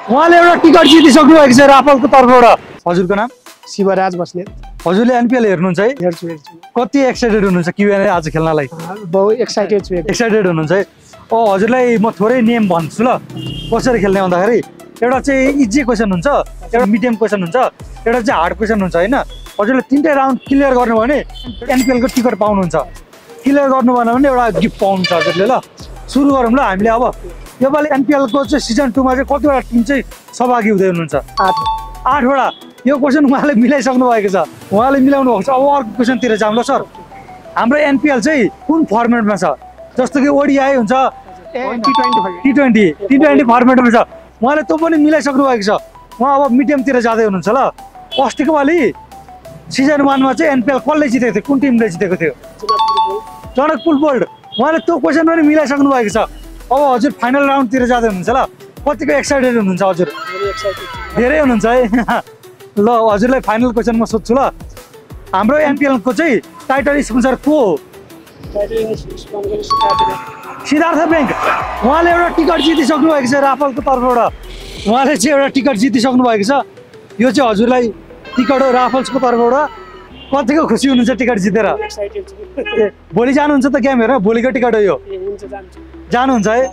उहाँले एउटा टिकट जितिसक्नु भएको छ राफलको तर्फबाट। हजुरको नाम? शिवराज बस्नेत। हजुरले एनपिएल हेर्नुहुन्छ है? हेर्छु। कति एक्साइटेड हुनुहुन्छ क्युएनए आज खेल्नलाई? बहुत एक्साइटेड छु। एक्साइटेड हुनुहुन्छ है? हजुरलाई म थोरै नियम भन्छु ल कसरी खेल्ने भन्दाखेरि एउटा चाहिँ इजी क्वेसन हुन्छ, एउटा मिडियम क्वेसन हुन्छ, एउटा चाहिँ हार्ड क्वेसन हुन्छ होइन। हजुरले 3टै राउन्ड क्लियर गर्नुभयो भने एनपिएलको टिकट पाउनुहुन्छ। क्लियर गर्नु भएन भने एउटा गिफ्ट पाउनुहुन्छ हजुरले। ल सुरु गरौँ ल हामीले। अब योपालि एनपिएलको चाहिँ सिजन 2 मा चाहिँ कतिवटा टिम चाहिँ सहभागी हुँदै हुनुहुन्छ? 8वटा। यो क्वेसन उहाँले मिलाइसक्नु भएको छ, उहाँले मिलाउनु भएको छ। अब अर्को क्वेसनतिर जाऊँ ल सर। हाम्रो एनपिएल चाहिँ कुन फर्मेटमा छ? जस्तो कि ओडिआई हुन्छ, टी20 फर्मेटमा छ। उहाँले त्यो पनि मिलाइसक्नु भएको छ। उहाँ अब मिडियमतिर जाँदै हुनुहुन्छ। ल अस्तिको पालि सिजन 1 मा चाहिँ एनपिएल कसले जितेको थियो? कुन टिमले जितेको थियो? जनकपुर बोल्ट। उहाँले त्यो क्वेसन पनि मिलाइसक्नु भएको छ। अब हजुर फाइनल राउन्डतिर जाँदै हुनुहुन्छ। ल कतिको एक्साइटेड हुनुहुन्छ हजुर? धेरै हुनुहुन्छ है। ल हजुरलाई फाइनल क्वेसन म सोध्छु ल। हाम्रो एनपिएलको चाहिँ टाइटल स्पोन्सर को हो? सिद्धार्थ ब्याङ्क। उहाँले एउटा टिकट जितिसक्नु भएको छ राफलको तर्फबाट। उहाँले चाहिँ एउटा टिकट जितिसक्नु भएको छ। यो चाहिँ हजुरलाई टिकट हो राफल्सको तर्फबाट। कतिको खुसी हुनुहुन्छ टिकट जितेर? भोलि जानुहुन्छ त गेम हेरेर? भोलिको टिकट हो यो। जानुहुन्छ है?